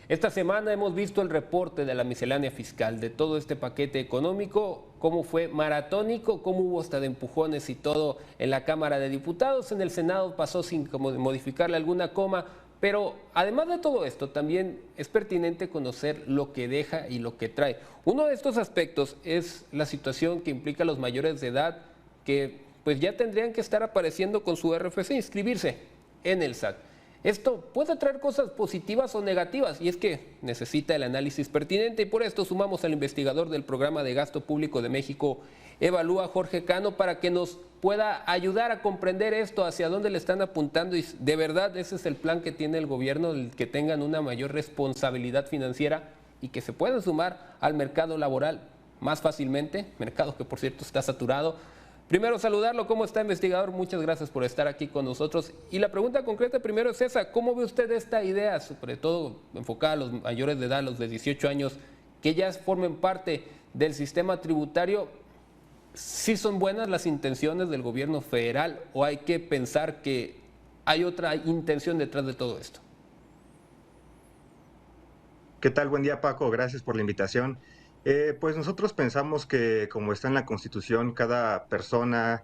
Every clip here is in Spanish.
Esta semana hemos visto el reporte de la miscelánea fiscal, de todo este paquete económico, cómo fue maratónico, cómo hubo hasta de empujones y todo en la Cámara de Diputados. En el Senado pasó sin como modificarle alguna coma, pero además de todo esto, también es pertinente conocer lo que deja y lo que trae. Uno de estos aspectos es la situación que implica a los mayores de edad que pues ya tendrían que estar apareciendo con su RFC, inscribirse en el SAT. Esto puede traer cosas positivas o negativas y es que necesita el análisis pertinente y por esto sumamos al investigador del Programa de Gasto Público de México, Evalúa, Jorge Cano, para que nos pueda ayudar a comprender esto, hacia dónde le están apuntando y de verdad ese es el plan que tiene el gobierno, el que tengan una mayor responsabilidad financiera y que se puedan sumar al mercado laboral más fácilmente, mercado que por cierto está saturado. Primero saludarlo, ¿cómo está, investigador? Muchas gracias por estar aquí con nosotros. Y la pregunta concreta primero es esa, ¿cómo ve usted esta idea, sobre todo enfocada a los mayores de edad, los de 18 años, que ya formen parte del sistema tributario? ¿Sí son buenas las intenciones del gobierno federal o hay que pensar que hay otra intención detrás de todo esto? ¿Qué tal? Buen día, Paco. Gracias por la invitación. Pues nosotros pensamos que, como está en la Constitución, cada persona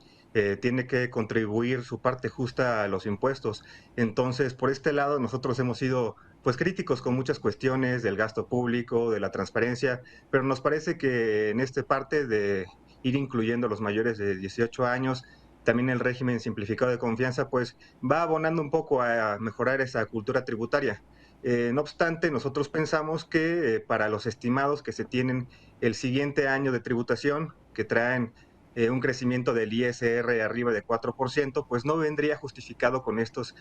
tiene que contribuir su parte justa a los impuestos. Entonces, por este lado, nosotros hemos sido pues críticos con muchas cuestiones del gasto público, de la transparencia, pero nos parece que en esta parte de ir incluyendo a los mayores de 18 años, también el régimen simplificado de confianza, pues va abonando un poco a mejorar esa cultura tributaria. No obstante, nosotros pensamos que para los estimados que se tienen el siguiente año de tributación, que traen un crecimiento del ISR arriba de 4%, pues no vendría justificado con estas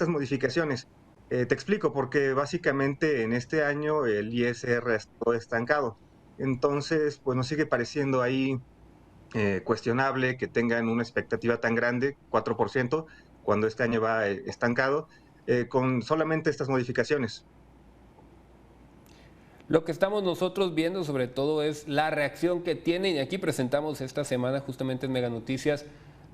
modificaciones. Te explico, porque básicamente en este año el ISR ha estado estancado. Entonces, pues nos sigue pareciendo ahí cuestionable que tengan una expectativa tan grande, 4%, cuando este año va estancado, con solamente estas modificaciones. Lo que estamos nosotros viendo sobre todo es la reacción que tienen, y aquí presentamos esta semana justamente en Mega Noticias,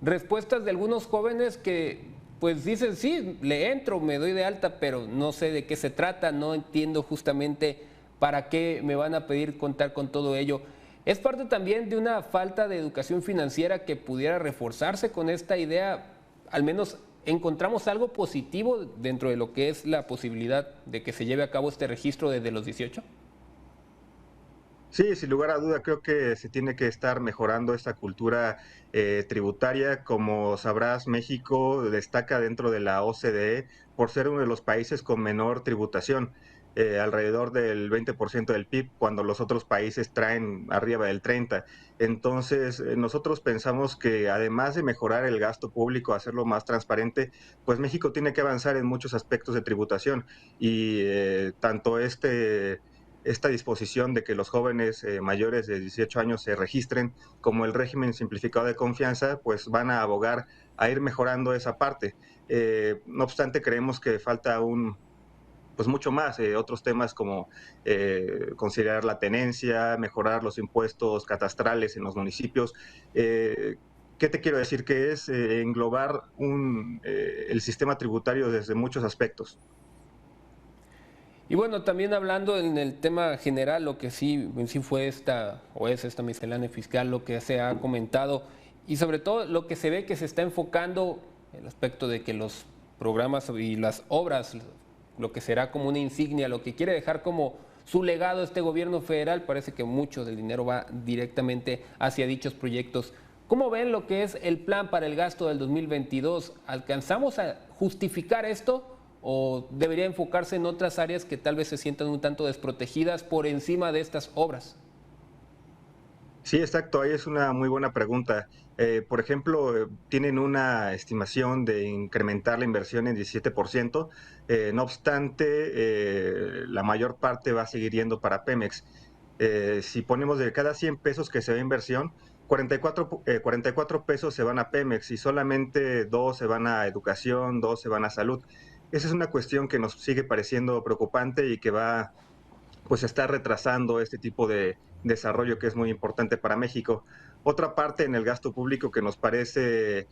respuestas de algunos jóvenes que pues dicen, sí, le entro, me doy de alta, pero no sé de qué se trata, no entiendo justamente para qué me van a pedir contar con todo ello. Es parte también de una falta de educación financiera que pudiera reforzarse con esta idea, al menos encontramos algo positivo dentro de lo que es la posibilidad de que se lleve a cabo este registro desde los 18. Sí, sin lugar a duda, creo que se tiene que estar mejorando esta cultura tributaria. Como sabrás, México destaca dentro de la OCDE por ser uno de los países con menor tributación, alrededor del 20% del PIB, cuando los otros países traen arriba del 30%. Entonces, nosotros pensamos que además de mejorar el gasto público, hacerlo más transparente, pues México tiene que avanzar en muchos aspectos de tributación y tanto esta disposición de que los jóvenes mayores de 18 años se registren como el régimen simplificado de confianza, pues van a abogar a ir mejorando esa parte. No obstante, creemos que falta pues mucho más, otros temas como considerar la tenencia, mejorar los impuestos catastrales en los municipios. ¿Qué te quiero decir? Que es englobar el sistema tributario desde muchos aspectos. Y bueno, también hablando en el tema general, lo que sí, en sí fue esta, o es esta miscelánea fiscal, lo que se ha comentado, y sobre todo lo que se ve que se está enfocando, el aspecto de que los programas y las obras, lo que será como una insignia, lo que quiere dejar como su legado este gobierno federal, parece que mucho del dinero va directamente hacia dichos proyectos. ¿Cómo ven lo que es el plan para el gasto del 2022? ¿Alcanzamos a justificar esto? ¿O debería enfocarse en otras áreas que tal vez se sientan un tanto desprotegidas por encima de estas obras? Sí, exacto, ahí es una muy buena pregunta. Por ejemplo, tienen una estimación de incrementar la inversión en 17%, no obstante, la mayor parte va a seguir yendo para Pemex. Si ponemos de cada 100 pesos que se da inversión, 44 pesos se van a Pemex y solamente 2 se van a educación, 2 se van a salud. Esa es una cuestión que nos sigue pareciendo preocupante y que va pues está retrasando este tipo de desarrollo que es muy importante para México. Otra parte en el gasto público que nos parece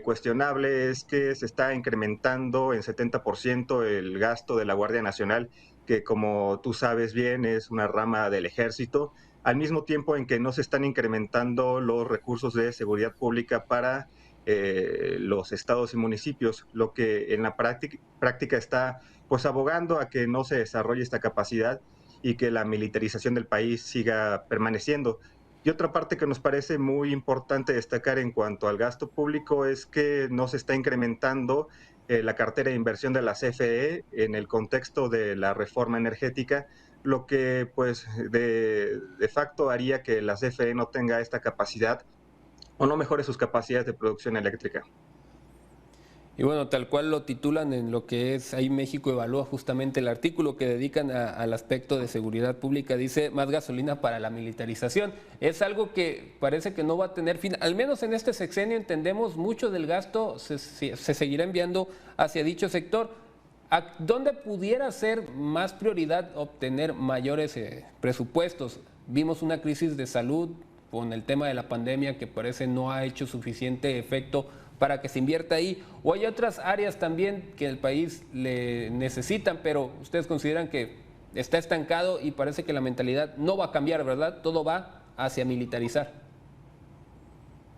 cuestionable es que se está incrementando en 70% el gasto de la Guardia Nacional que como tú sabes bien es una rama del ejército, al mismo tiempo en que no se están incrementando los recursos de seguridad pública para los estados y municipios, lo que en la práctica está pues abogando a que no se desarrolle esta capacidad y que la militarización del país siga permaneciendo. Y otra parte que nos parece muy importante destacar en cuanto al gasto público es que no se está incrementando la cartera de inversión de la CFE en el contexto de la reforma energética, lo que pues de facto haría que la CFE no tenga esta capacidad o no mejore sus capacidades de producción eléctrica. Y bueno, tal cual lo titulan en lo que es ahí México Evalúa, justamente el artículo que dedican al aspecto de seguridad pública, dice más gasolina para la militarización. Es algo que parece que no va a tener fin, al menos en este sexenio entendemos mucho del gasto se seguirá enviando hacia dicho sector. ¿A dónde pudiera ser más prioridad obtener mayores presupuestos? Vimos una crisis de salud con el tema de la pandemia que parece no ha hecho suficiente efecto para que se invierta ahí, o hay otras áreas también que el país le necesitan, pero ustedes consideran que está estancado y parece que la mentalidad no va a cambiar, ¿verdad? Todo va hacia militarizar.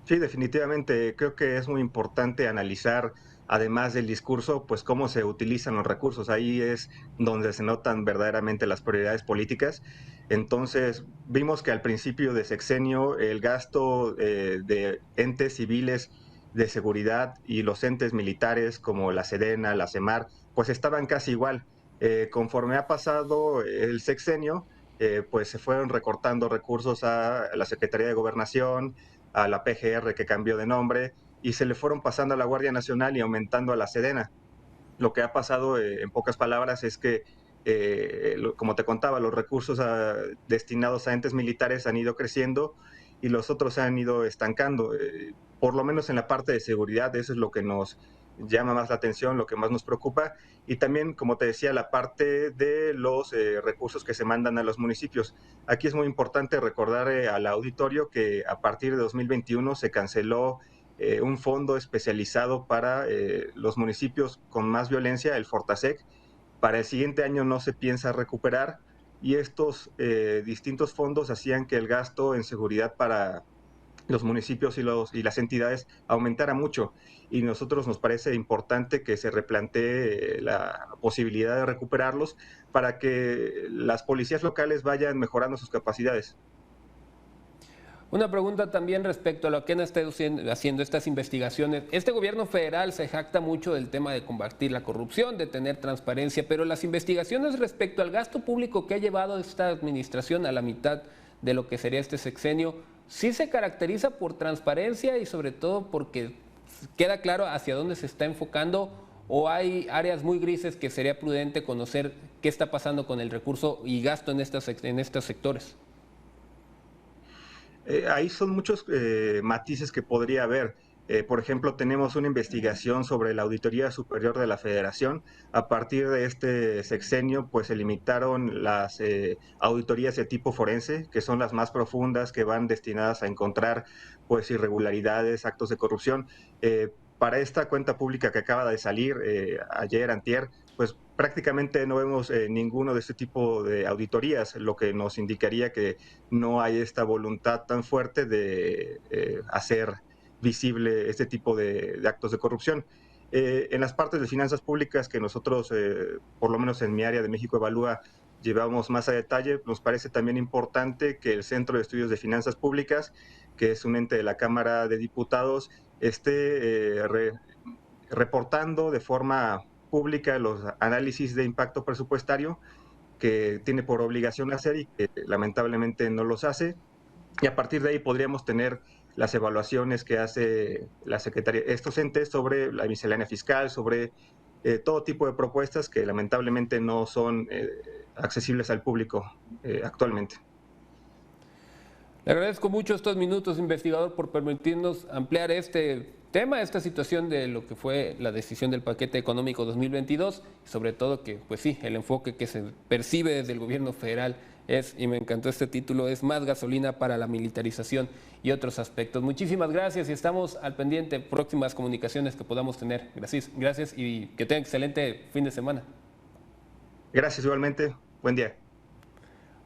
Sí, definitivamente. Creo que es muy importante analizar, además del discurso, pues cómo se utilizan los recursos. Ahí es donde se notan verdaderamente las prioridades políticas. Entonces, vimos que al principio de sexenio el gasto de entes civiles de seguridad y los entes militares como la Sedena, la CEMAR, pues estaban casi igual. Conforme ha pasado el sexenio, pues se fueron recortando recursos a la Secretaría de Gobernación, a la PGR que cambió de nombre, y se le fueron pasando a la Guardia Nacional y aumentando a la Sedena. Lo que ha pasado, en pocas palabras, es que, como te contaba, los recursos destinados a entes militares han ido creciendo y los otros se han ido estancando. Por lo menos en la parte de seguridad, eso es lo que nos llama más la atención, lo que más nos preocupa. Y también, como te decía, la parte de los recursos que se mandan a los municipios. Aquí es muy importante recordar al auditorio que a partir de 2021 se canceló un fondo especializado para los municipios con más violencia, el Fortasec. Para el siguiente año no se piensa recuperar y estos distintos fondos hacían que el gasto en seguridad para los municipios y las entidades aumentara mucho. Y nosotros nos parece importante que se replantee la posibilidad de recuperarlos para que las policías locales vayan mejorando sus capacidades. Una pregunta también respecto a lo que han estado haciendo estas investigaciones. Este gobierno federal se jacta mucho del tema de combatir la corrupción, de tener transparencia, pero las investigaciones respecto al gasto público que ha llevado esta administración a la mitad de lo que sería este sexenio, sí se caracteriza por transparencia y sobre todo porque queda claro hacia dónde se está enfocando, o hay áreas muy grises que sería prudente conocer qué está pasando con el recurso y gasto en estos sectores. Ahí son muchos matices que podría haber. Por ejemplo, tenemos una investigación sobre la Auditoría Superior de la Federación. A partir de este sexenio, pues se limitaron las auditorías de tipo forense, que son las más profundas, que van destinadas a encontrar pues irregularidades, actos de corrupción. Para esta cuenta pública que acaba de salir ayer, antier, pues prácticamente no vemos ninguno de este tipo de auditorías, lo que nos indicaría que no hay esta voluntad tan fuerte de hacer visible este tipo de actos de corrupción. En las partes de finanzas públicas que nosotros, por lo menos en mi área de México Evalúa, llevamos más a detalle, nos parece también importante que el Centro de Estudios de Finanzas Públicas, que es un ente de la Cámara de Diputados, esté reportando de forma pública los análisis de impacto presupuestario que tiene por obligación hacer y que lamentablemente no los hace. Y a partir de ahí podríamos tener las evaluaciones que hace la Secretaría, estos entes sobre la miscelánea fiscal, sobre todo tipo de propuestas que lamentablemente no son accesibles al público actualmente. Le agradezco mucho estos minutos, investigador, por permitirnos ampliar este tema, esta situación de lo que fue la decisión del paquete económico 2022, y sobre todo que, pues sí, el enfoque que se percibe desde el gobierno federal es, y me encantó este título, es más gasolina para la militarización y otros aspectos. Muchísimas gracias y estamos al pendiente de próximas comunicaciones que podamos tener. Gracias y que tengan excelente fin de semana. Gracias igualmente. Buen día.